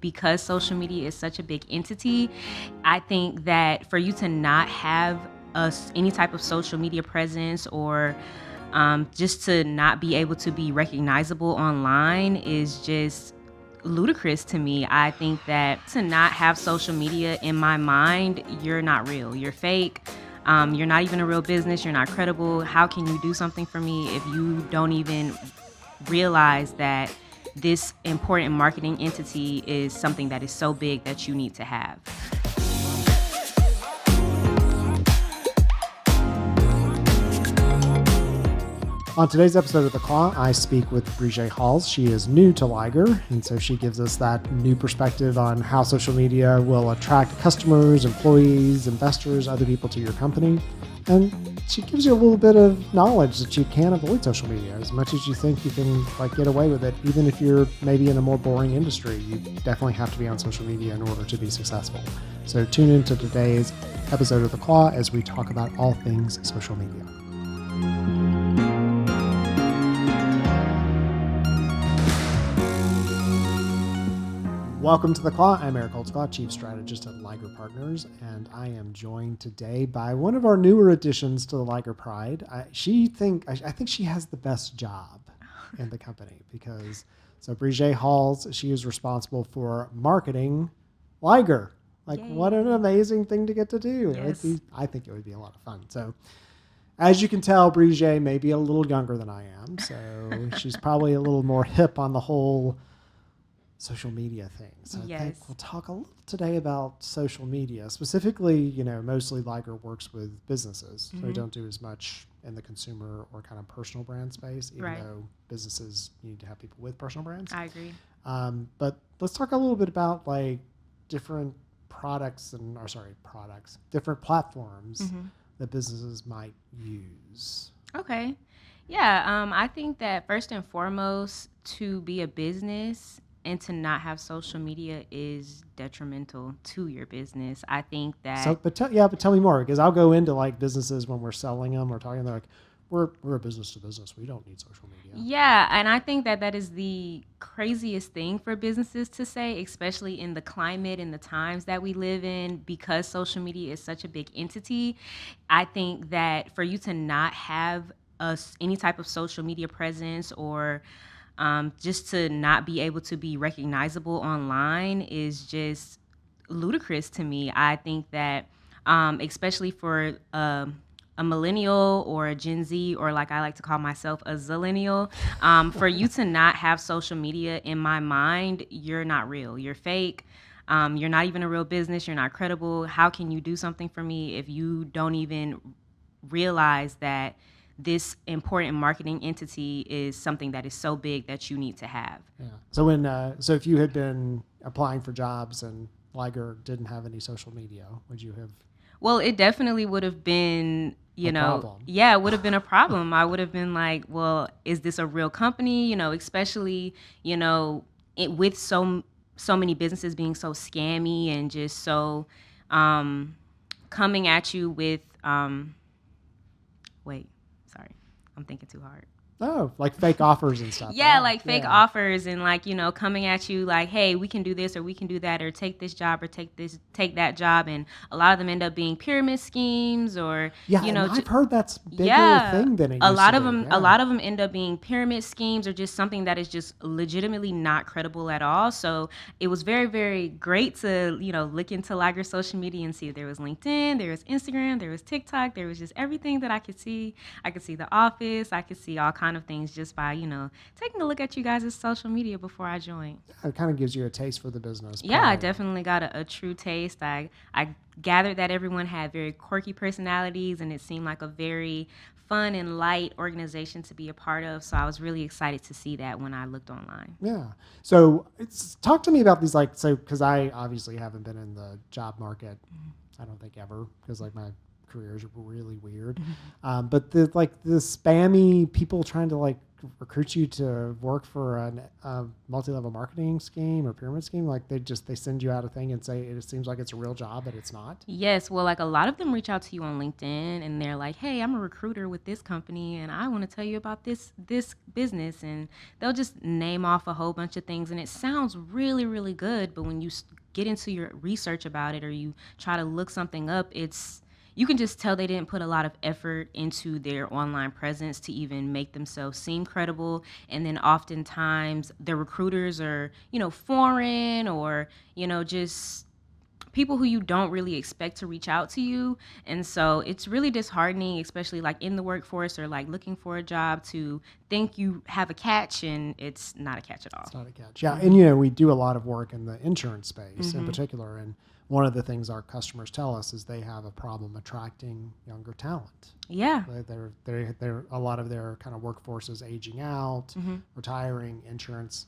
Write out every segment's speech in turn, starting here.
Because social media is such a big entity, I think that for you to not have any type of social media presence or just to not be able to be recognizable online is just ludicrous to me. I think that to not have social media, in my mind, you're not real. You're fake. You're not even a real business. You're not credible. How can you do something for me if you don't even realize that this important marketing entity is something that is so big that you need to have? On today's episode of The Claw, I speak with Brejhe Halls. She is new to Liger, and so she gives us that new perspective on how social media will attract customers, employees, investors, other people to your company. And she gives you a little bit of knowledge that you can't avoid social media. As much as you think you can get away with it, even if you're maybe in a more boring industry, you definitely have to be on social media in order to be successful. So tune into today's episode of The Claw as we talk about all things social media. Welcome to The Claw. I'm Eric Holtzclaw, Chief Strategist at Liger Partners, and I am joined today by one of our newer additions to the Liger Pride. I think she has the best job in the company because, Brejhe Halls, she is responsible for marketing Liger. Yay. What an amazing thing to get to do. Yes. I think it would be a lot of fun. So, as you can tell, Brejhe may be a little younger than I am, so she's probably a little more hip on the whole social media thing. So Yes. I think we'll talk a little today about social media. Specifically, mostly Liger works with businesses. So we don't do as much in the consumer or kind of personal brand space, even though businesses need to have people with personal brands. I agree. But let's talk a little bit about different different platforms that businesses might use. Okay. Yeah. I think that first and foremost, to be a business and to not have social media is detrimental to your business. I think that. But tell me more, because I'll go into businesses when we're selling them or talking. They're like, we're a business to business. We don't need social media. Yeah, and I think that is the craziest thing for businesses to say, especially in the climate and the times that we live in, because social media is such a big entity. I think that for you to not have any type of social media presence or just to not be able to be recognizable online is just ludicrous to me. I think that especially for a millennial or a Gen Z, or like I like to call myself, a zillennial, for you to not have social media, in my mind, you're not real. You're fake. You're not even a real business. You're not credible. How can you do something for me if you don't even realize that this important marketing entity is something that is so big that you need to have? Yeah. So if you had been applying for jobs and Liger didn't have any social media, would you have? Well, it definitely would have been, problem. Yeah, it would have been a problem. I would have been like, well, is this a real company? Especially, with so many businesses being so scammy and just so coming at you with, wait, sorry, I'm thinking too hard. Oh, like fake offers and stuff. Yeah, fake offers and coming at you like, hey, we can do this or we can do that, or take this job or take that job, and a lot of them end up being pyramid schemes or I've heard that's a bigger thing than it used a lot to of be. them. A lot of them end up being pyramid schemes or just something that is just legitimately not credible at all. So it was very, very great to look into Liger social media and see there was LinkedIn, there was Instagram, there was TikTok, there was just everything that I could see. I could see The Office, I could see all kinds of things just by taking a look at you guys' social media before I joined. It kind of gives you a taste for the business. Yeah, I definitely got a true taste. I gathered that everyone had very quirky personalities, and it seemed like a very fun and light organization to be a part of. So I was really excited to see that when I looked online. Yeah. So talk to me about these, because I obviously haven't been in the job market, I don't think ever, because my careers are really weird. But the spammy people trying to recruit you to work for a multi-level marketing scheme or pyramid scheme, like they send you out a thing and say it seems like it's a real job, but it's not. Yes, well, like a lot of them reach out to you on LinkedIn and they're like, "Hey, I'm a recruiter with this company and I want to tell you about this business." And they'll just name off a whole bunch of things and it sounds really really good, but when you get into your research about it or you try to look something up, you can just tell they didn't put a lot of effort into their online presence to even make themselves seem credible. And then oftentimes the recruiters are, foreign or, just people who you don't really expect to reach out to you. And so it's really disheartening, especially like in the workforce or like looking for a job, to think you have a catch and it's not a catch at all. It's not a catch. Yeah. And we do a lot of work in the insurance space in particular. And one of the things our customers tell us is they have a problem attracting younger talent. Yeah. They're a lot of their kind of workforce is aging out, retiring. Insurance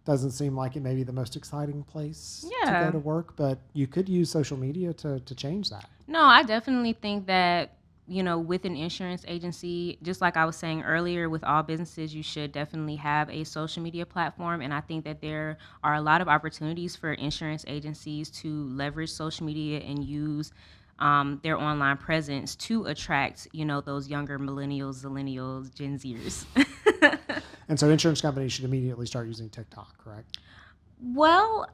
doesn't seem like it may be the most exciting place to go to work, but you could use social media to change that. No, I definitely think that, with an insurance agency, just like I was saying earlier, with all businesses, you should definitely have a social media platform. And I think that there are a lot of opportunities for insurance agencies to leverage social media and use their online presence to attract, those younger millennials, zillennials, Gen Zers. And so insurance companies should immediately start using TikTok, correct? Well,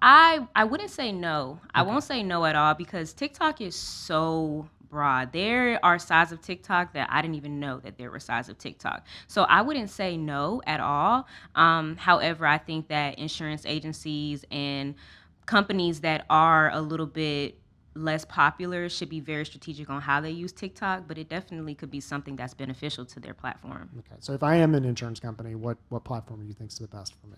I wouldn't say no. I won't say no at all because TikTok is so broad. There are sides of TikTok that I didn't even know that there were sides of TikTok. So I wouldn't say no at all. However, I think that insurance agencies and companies that are a little bit less popular should be very strategic on how they use TikTok, but it definitely could be something that's beneficial to their platform. Okay, so if I am an insurance company, what platform do you think is the best for me?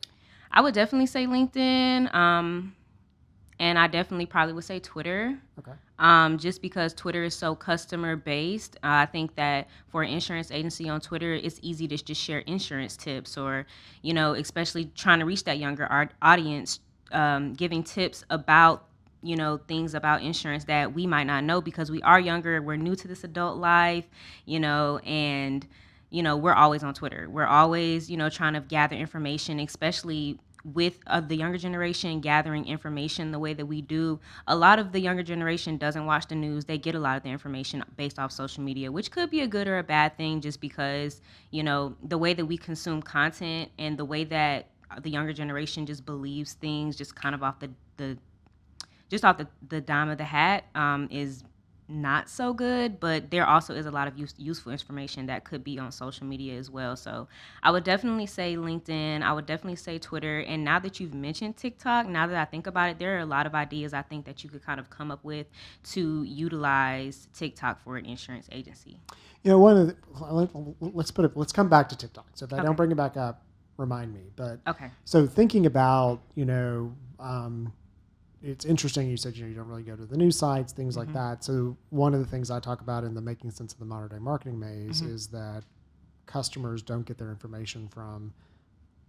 I would definitely say LinkedIn, and I definitely probably would say Twitter. Okay. Just because Twitter is so customer based, I think that for an insurance agency on Twitter, it's easy to just share insurance tips, or especially trying to reach that younger audience, giving tips about things about insurance that we might not know because we are younger, we're new to this adult life, and we're always on Twitter. We're always, trying to gather information, especially with the younger generation gathering information the way that we do. A lot of the younger generation doesn't watch the news. They get a lot of the information based off social media, which could be a good or a bad thing just because, the way that we consume content and the way that the younger generation just believes things just kind of off the dime of the hat is not so good, but there also is a lot of useful information that could be on social media as well. So I would definitely say LinkedIn. I would definitely say Twitter. And now that you've mentioned TikTok, now that I think about it, there are a lot of ideas I think that you could kind of come up with to utilize TikTok for an insurance agency. Let's come back to TikTok. So if I don't bring it back up, remind me. But okay. So thinking about, it's interesting. You said, you don't really go to the news sites, things like that. So one of the things I talk about in the Making Sense of the Modern Day Marketing Maze is that customers don't get their information from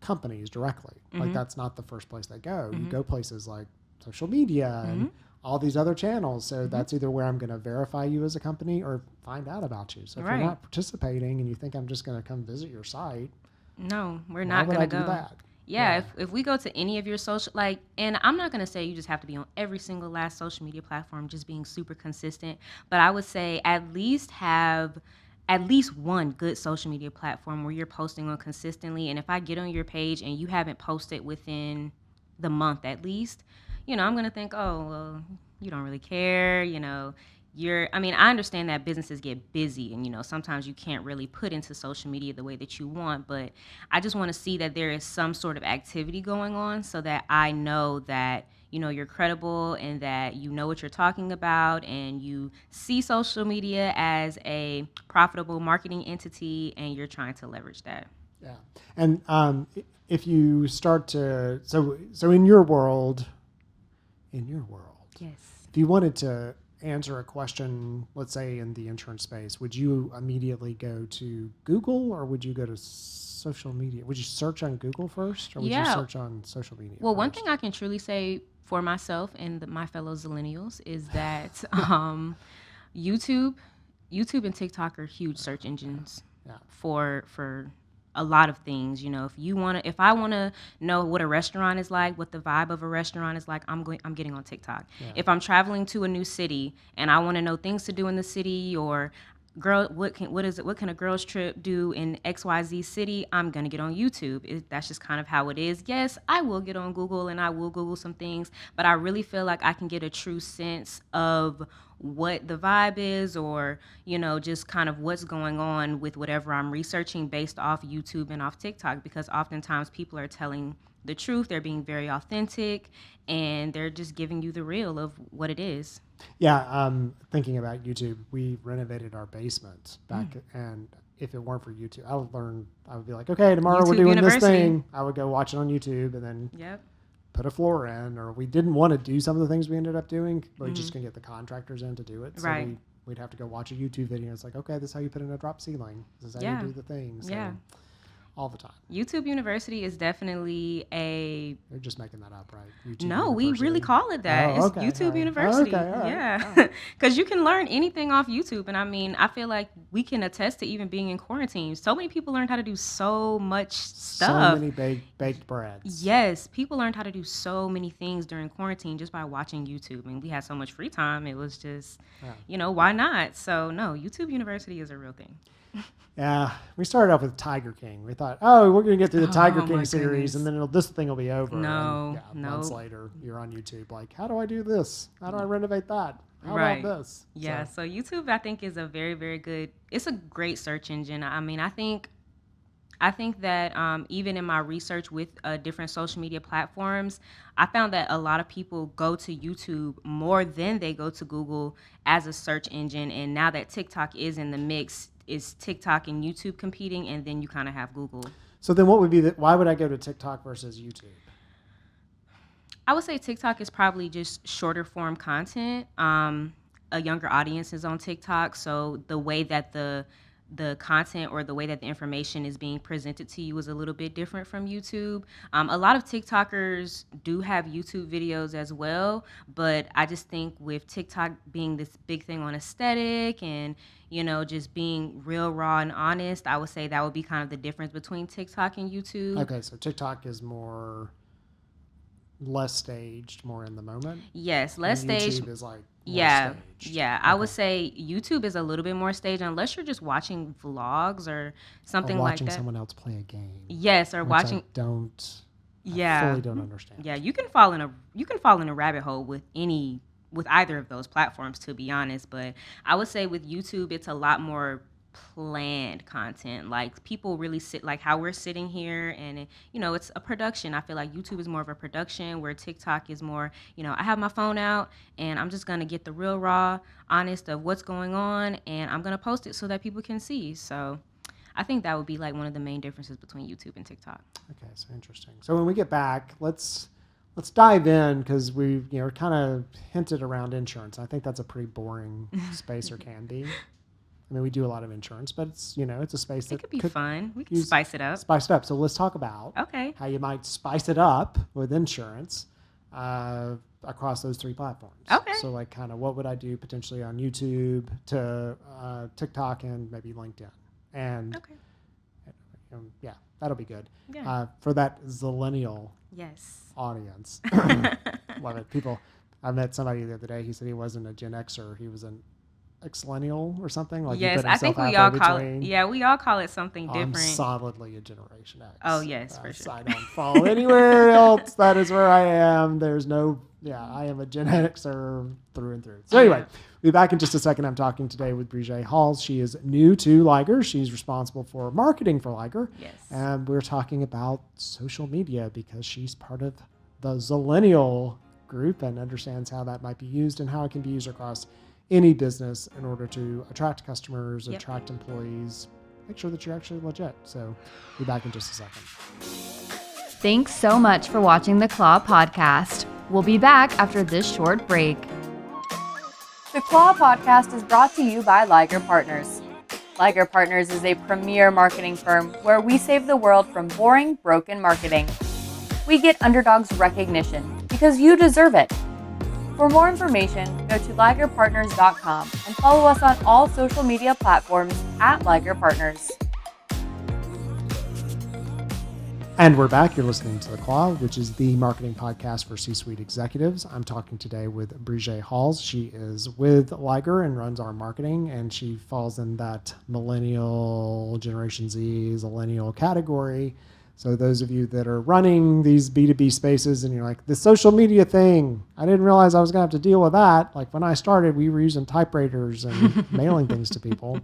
companies directly. Like that's not the first place they go. You go places like social media and all these other channels. So that's either where I'm going to verify you as a company or find out about you. So if you're not participating and you think I'm just going to come visit your site, no, we're not going to go. Do that? Yeah, if we go to any of your social, and I'm not going to say you just have to be on every single last social media platform, just being super consistent, but I would say at least have at least one good social media platform where you're posting on consistently. And if I get on your page and you haven't posted within the month at least, I'm going to think, oh, well, you don't really care, I understand that businesses get busy and, sometimes you can't really put into social media the way that you want, but I just want to see that there is some sort of activity going on so that I know that, you're credible and that you know what you're talking about and you see social media as a profitable marketing entity and you're trying to leverage that. Yeah. And if you start to, so in your world, yes, if you wanted to answer a question, let's say in the insurance space, would you immediately go to Google or would you go to social media? Would you search on Google first or would you search on social media Well, first? one thing I can truly say for myself and my fellow Zillennials is that YouTube, YouTube and TikTok are huge search engines for a lot of things. You know, if I wanna know what a restaurant is like, what the vibe of a restaurant is like, I'm getting on TikTok. Yeah. If I'm traveling to a new city and I want to know things to do in the city, or what can a girl's trip do in XYZ city, I'm gonna get on YouTube. That's just kind of how it is. Yes, I will get on Google and I will Google some things, but I really feel like I can get a true sense of what the vibe is, or just kind of what's going on with whatever I'm researching based off YouTube and off TikTok, because oftentimes people are telling the truth. They're being very authentic, and they're just giving you the real of what it is. Yeah, thinking about YouTube, we renovated our basement back, and if it weren't for YouTube, I would be like, okay, tomorrow YouTube we're doing University. this thing. I would go watch it on YouTube and then put a floor in, or we didn't want to do some of the things we ended up doing. We're just going to get the contractors in to do it. So we'd have to go watch a YouTube video. It's like, okay, this is how you put in a drop ceiling. This is how you do the things. So, all the time. YouTube University is definitely You're just making that up, right? YouTube No, University. We really call it that. It's YouTube University. Okay, all right. Yeah. Because you can learn anything off YouTube. And I mean, I feel like we can attest to even being in quarantine. So many people learned how to do so much stuff. So many baked breads. Yes. People learned how to do so many things during quarantine just by watching YouTube. And we had so much free time. It was just, why not? So, no, YouTube University is a real thing. Yeah, we started off with Tiger King. We thought, we're going to get through the Tiger King series, and then this thing will be over. No. Months later, you're on YouTube like, how do I do this? How do I renovate that? How about this? Yeah, so YouTube, I think, is a very, very good, it's a great search engine. I mean, I think that even in my research with different social media platforms, I found that a lot of people go to YouTube more than they go to Google as a search engine. And now that TikTok is in the mix, is TikTok and YouTube competing, and then you kind of have Google. So then what would be why would I go to TikTok versus YouTube? I would say TikTok is probably just shorter form content. A younger audience is on TikTok, so the way that the content or the way that the information is being presented to you is a little bit different from YouTube. A lot of TikTokers do have YouTube videos as well, but I just think with TikTok being this big thing on aesthetic and, just being real, raw, and honest, I would say that would be kind of the difference between TikTok and YouTube. Okay, so TikTok is less staged, more in the moment. Yes, less staged. YouTube is like yeah, staged. Yeah. Okay. I would say YouTube is a little bit more staged, unless you're just watching vlogs or something like that. Watching someone else play a game. Yes, or watching. I fully don't understand. Yeah, you can fall in a rabbit hole with either of those platforms, to be honest. But I would say with YouTube, it's a lot more planned content. Like, people really sit like how we're sitting here, and it's a production. I feel like YouTube is more of a production, where TikTok is more, I have my phone out and I'm just gonna get the real, raw, honest of what's going on, and I'm gonna post it so that people can see. So I think that would be like one of the main differences between YouTube and TikTok. Okay, so interesting. So when we get back, let's dive in, because we kind of hinted around insurance. I think that's a pretty boring space, or can be. I mean, we do a lot of insurance, but it's a space that could be fun. We can spice it up. So let's talk about how you might spice it up with insurance across those three platforms. Okay. So like kind of what would I do potentially on YouTube, to TikTok, and maybe LinkedIn. And that'll be good. Yeah. For that Zillennial audience. Love it. I met somebody the other day. He said he wasn't a Gen Xer. He was an Xillennial or something. Like, yes, I think we all call it. Yeah, we all call it something different. I'm solidly a Generation X. Oh yes, for sure. I don't fall anywhere else. That is where I am. There's no. Yeah, I am a Gen Xer through and through. So anyway, we'll be back in just a second. I'm talking today with Brejhe Halls. She is new to Liger. She's responsible for marketing for Liger. Yes. And we're talking about social media, because she's part of the Zillennial group and understands how that might be used and how it can be used across any business in order to attract customers, attract employees, make sure that you're actually legit. So we'll be back in just a second. Thanks so much for watching the Claw Podcast. We'll be back after this short break. The Claw Podcast is brought to you by Liger Partners. Liger Partners is a premier marketing firm where we save the world from boring, broken marketing. We get underdogs recognition because you deserve it. For more information, go to ligerpartners.com and follow us on all social media platforms at Liger Partners. And we're back. You're listening to The Claw, which is the marketing podcast for C-suite executives. I'm talking today with Brejhe Halls. She is with Liger and runs our marketing, and she falls in that millennial, Generation Z, millennial category. So those of you that are running these B2B spaces and you're like, the social media thing, I didn't realize I was going to have to deal with that. Like when I started, we were using typewriters and mailing things to people.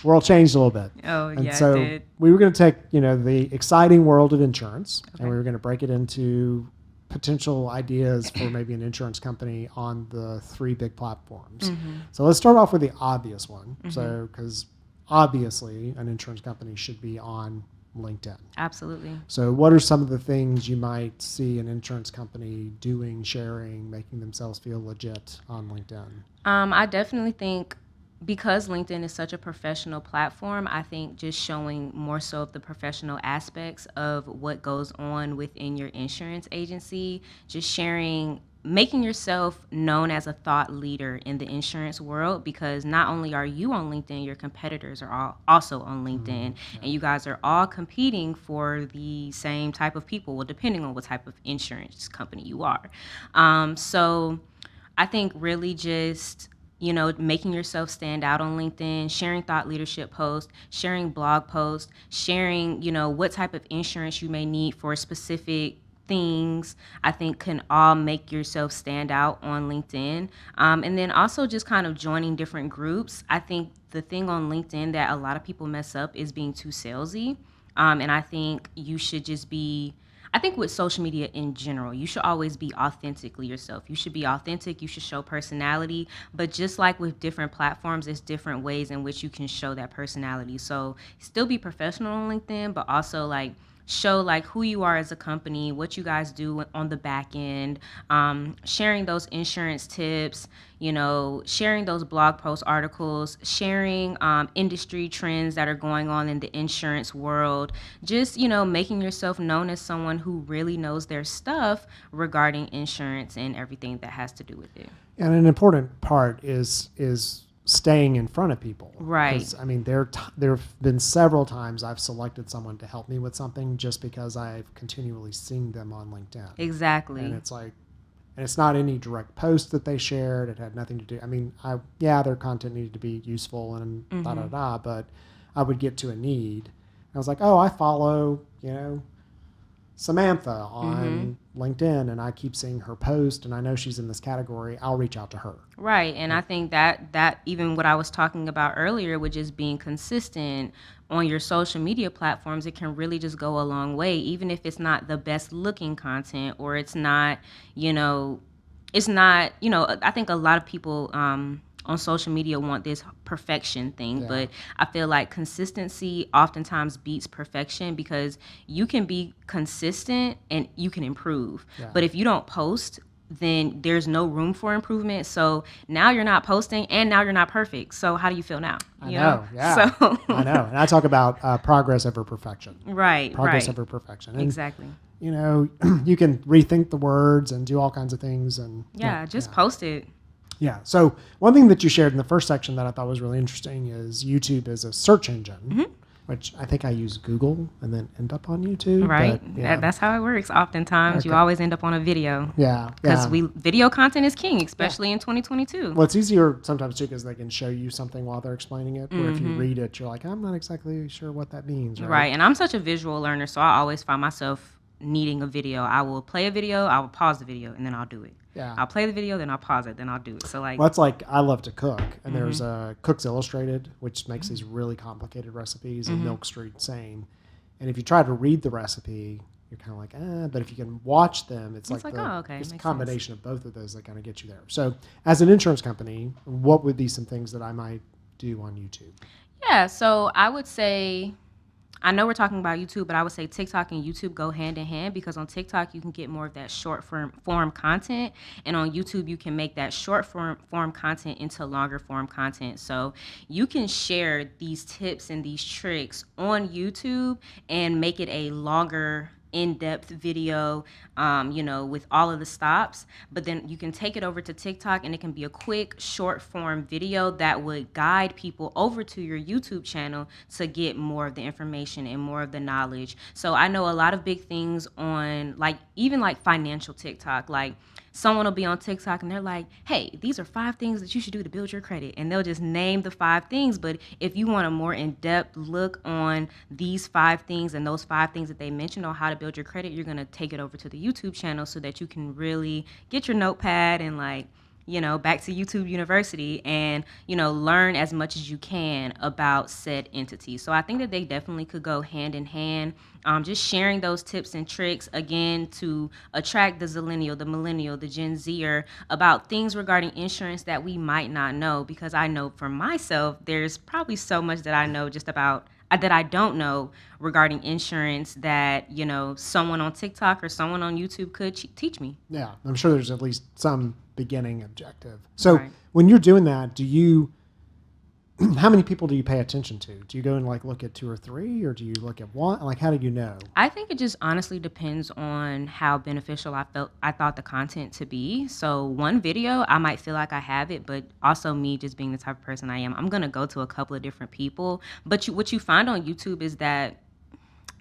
World changed a little bit. Oh, and yeah, so it did. we were going to take, the exciting world of insurance, and we were going to break it into potential ideas for maybe an insurance company on the 3 big platforms. So let's start off with the obvious one. So, because obviously an insurance company should be on LinkedIn. Absolutely. So what are some of the things you might see an insurance company doing, sharing, making themselves feel legit on LinkedIn? I definitely think because LinkedIn is such a professional platform, I think just showing more so of the professional aspects of what goes on within your insurance agency, just sharing, making yourself known as a thought leader in the insurance world, because not only are you on LinkedIn, your competitors are all also on LinkedIn, and you guys are all competing for the same type of people, well, depending on what type of insurance company you are. So I think really just making yourself stand out on LinkedIn, sharing thought leadership posts, sharing blog posts, sharing, what type of insurance you may need for specific things, I think can all make yourself stand out on LinkedIn. And then also just kind of joining different groups. I think the thing on LinkedIn that a lot of people mess up is being too salesy. And I think you should just be, I think with social media in general, you should always be authentically yourself. You should be authentic. You should show personality. But just like with different platforms, there's different ways in which you can show that personality. So still be professional on LinkedIn, but also show who you are as a company, what you guys do on the back end, sharing those insurance tips, sharing those blog post articles, sharing industry trends that are going on in the insurance world, just, making yourself known as someone who really knows their stuff regarding insurance and everything that has to do with it. And an important part is staying in front of people. Right. 'Cause, there have been several times I've selected someone to help me with something just because I've continually seen them on LinkedIn. Exactly. And it's not any direct post that they shared. It had nothing to do. Their content needed to be useful and but I would get to a need. And I was like, oh, I follow, Samantha on LinkedIn, and I keep seeing her post, and I know she's in this category. I'll reach out to her. Right, and I think that even what I was talking about earlier with just being consistent on your social media platforms, it can really just go a long way, even if it's not the best looking content or it's not, I think a lot of people on social media want this perfection thing, but I feel like consistency oftentimes beats perfection, because you can be consistent and you can improve. But if you don't post, then there's no room for improvement. So now you're not posting and now you're not perfect. So how do you feel now? I know. So I know. And I talk about progress over perfection. Right. Progress over perfection. And, exactly. You can rethink the words and do all kinds of things. And just post it. Yeah. So one thing that you shared in the first section that I thought was really interesting is YouTube as a search engine, which I think I use Google and then end up on YouTube. Right. But, That's how it works. Oftentimes, you always end up on a video. Yeah. Because video content is king, especially in 2022. Well, it's easier sometimes too because they can show you something while they're explaining it. Where if you read it, you're like, I'm not exactly sure what that means. Right. And I'm such a visual learner, so I always find myself needing a video. I will play a video, I will pause the video, and then I'll do it. Yeah. I'll play the video, then I'll pause it, then I'll do it. So well, it's like I love to cook, and there's Cooks Illustrated, which makes these really complicated recipes, and Milk Street same. And if you try to read the recipe, you're kind of like, but if you can watch them, it's like it's a combination of both of those that kind of get you there. So as an insurance company, what would be some things that I might do on YouTube? Yeah, so I would say, I know we're talking about YouTube, but I would say TikTok and YouTube go hand in hand, because on TikTok you can get more of that short form content, and on YouTube you can make that short form content into longer form content. So you can share these tips and these tricks on YouTube and make it a longer in-depth video, with all of the stops. But then you can take it over to TikTok, and it can be a quick, short form video that would guide people over to your YouTube channel to get more of the information and more of the knowledge. So I know a lot of big things on, like, even like financial TikTok. Like, someone will be on TikTok and they're like, hey, these are 5 things that you should do to build your credit. And they'll just name the 5 things. But if you want a more in-depth look on these 5 things and those 5 things that they mentioned on how to build your credit, you're going to take it over to the YouTube channel so that you can really get your notepad and, like, back to YouTube University and, learn as much as you can about said entities. So I think that they definitely could go hand in hand. Just sharing those tips and tricks, again, to attract the Zillennial, the Millennial, the Gen Zer about things regarding insurance that we might not know. Because I know for myself, there's probably so much that I know just about that I don't know regarding insurance that, someone on TikTok or someone on YouTube could teach me. Yeah, I'm sure there's at least some beginning objective. So Right. when you're doing that, how many people do you pay attention to? Do you go and like look at 2 or 3, or do you look at one? Like, how do you know? I think it just honestly depends on how beneficial I thought the content to be. So one video, I might feel like I have it, but also me just being the type of person I am, I'm gonna go to a couple of different people. But what you find on YouTube is that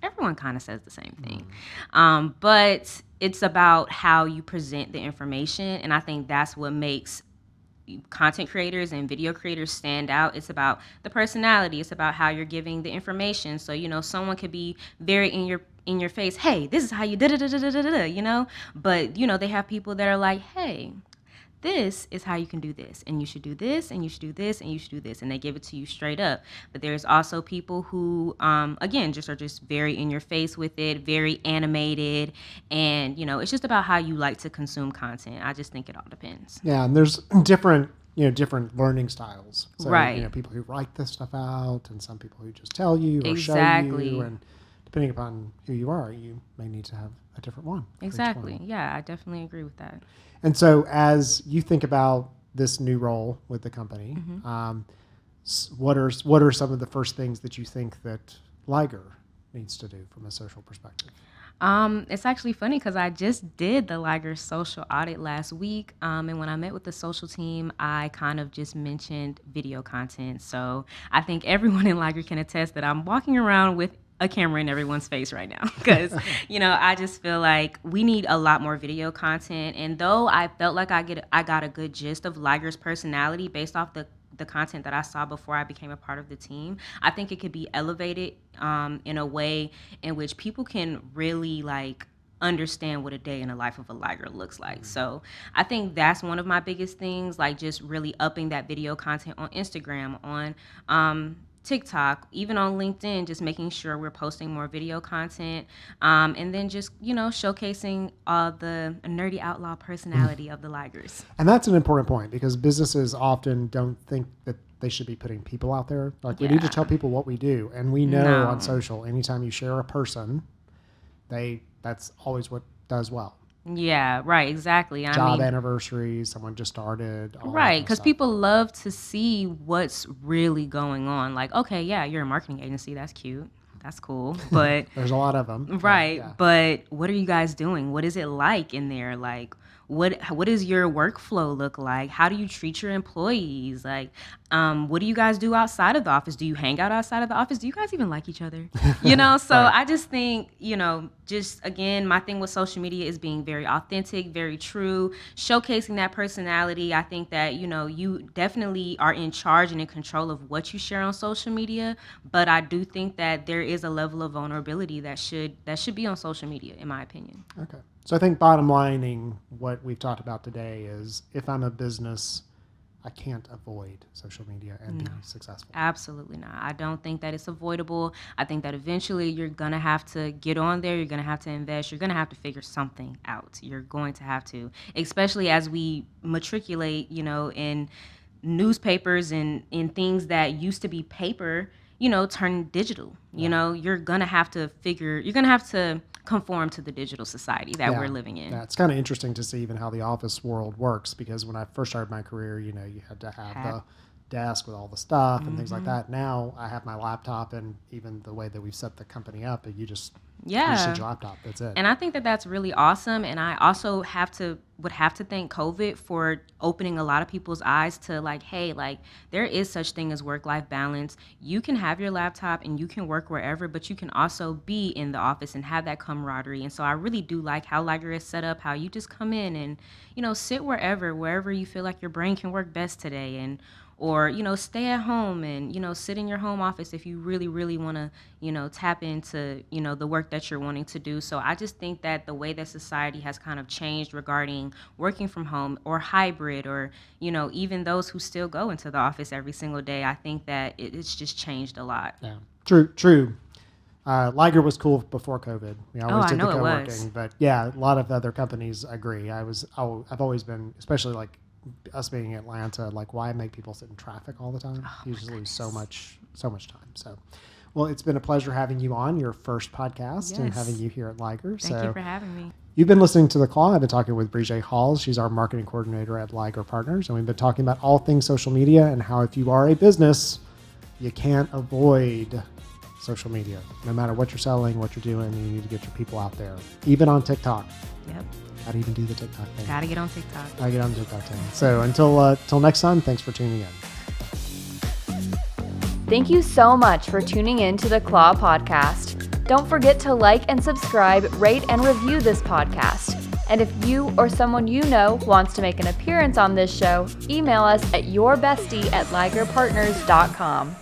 everyone kind of says the same thing. But it's about how you present the information, and I think that's what makes content creators and video creators stand out. It's about the personality. It's about how you're giving the information. So, someone could be very in your face, hey, this is how you da da da da da da da, but they have people that are like, hey, this is how you can do this, and you should do this, and you should do this, and you should do this, and they give it to you straight up. But there's also people who, again, just are just very in your face with it, very animated, and it's just about how you like to consume content. I just think it all depends. Yeah, and there's different learning styles. So, Right. people who write this stuff out, and some people who just tell you or Exactly. show you, and depending upon who you are, you may need to have a different one. for each Exactly. one. Yeah, I definitely agree with that. And so, as you think about this new role with the company, what are some of the first things that you think that Liger needs to do from a social perspective? It's actually funny because I just did the Liger social audit last week. And when I met with the social team, I kind of just mentioned video content. So I think everyone in Liger can attest that I'm walking around with a camera in everyone's face right now because, I just feel like we need a lot more video content. And though I felt like I got a good gist of Liger's personality based off the content that I saw before I became a part of the team, I think it could be elevated in a way in which people can really like understand what a day in the life of a Liger looks like. So I think that's one of my biggest things, like just really upping that video content on Instagram, on TikTok, even on LinkedIn, just making sure we're posting more video content, and then just showcasing the nerdy outlaw personality of the Ligers. And that's an important point because businesses often don't think that they should be putting people out there. Like, we need to tell people what we do. And we know on social, anytime you share a person, that's always what does well. Yeah, right, exactly. Job anniversaries, someone just started. Right, because people love to see what's really going on. Like, okay, yeah, you're a marketing agency. That's cute. That's cool. But there's a lot of them. right. Yeah. But what are you guys doing? What is it like in there? Like, what does your workflow look like? How do you treat your employees? Like, what do you guys do outside of the office? Do you hang out outside of the office? Do you guys even like each other? So Right. I just think, just again, my thing with social media is being very authentic, very true, showcasing that personality. I think that, you definitely are in charge and in control of what you share on social media. But I do think that there is a level of vulnerability that should be on social media, in my opinion. Okay. So I think bottom lining, what we've talked about today is if I'm a business, I can't avoid social media and be successful. Absolutely not. I don't think that it's avoidable. I think that eventually you're going to have to get on there. You're going to have to invest. You're going to have to figure something out. You're going to have to, especially as we matriculate, in newspapers and in things that used to be paper, turn digital. You're going to have to conform to the digital society that we're living in. Yeah, it's kind of interesting to see even how the office world works because when I first started my career, you had to have the desk with all the stuff and things like that. Now I have my laptop, and even the way that we've set the company up, you just Yeah. You just need your laptop. That's it. And I think that that's really awesome. And I also would have to thank COVID for opening a lot of people's eyes to like, hey, like there is such thing as work-life balance. You can have your laptop and you can work wherever, but you can also be in the office and have that camaraderie. And so I really do like how Liger is set up, how you just come in and, sit wherever you feel like your brain can work best today. And or stay at home and sit in your home office if you really really want to tap into the work that you're wanting to do. So I just think that the way that society has kind of changed regarding working from home or hybrid or even those who still go into the office every single day, I think that it's just changed a lot. Yeah, true. Liger was cool before COVID. We always did the it co-working, was. but yeah, a lot of other companies agree. I've always been, especially like us being in Atlanta, like why make people sit in traffic all the time? You just lose so much time. So, well, it's been a pleasure having you on your first podcast and having you here at Liger. Thank you for having me. You've been listening to The Claw. I've been talking with Brejhe Halls. She's our marketing coordinator at Liger Partners, and we've been talking about all things social media and how if you are a business, you can't avoid social media. No matter what you're selling, what you're doing, you need to get your people out there, even on TikTok. Yep. How to even do the TikTok thing. Gotta get on TikTok. Gotta get on TikTok thing. So until next time, thanks for tuning in. Thank you so much for tuning in to the Claw Podcast. Don't forget to like and subscribe, rate and review this podcast. And if you or someone you know wants to make an appearance on this show, email us at yourbestie@ligerpartners.com.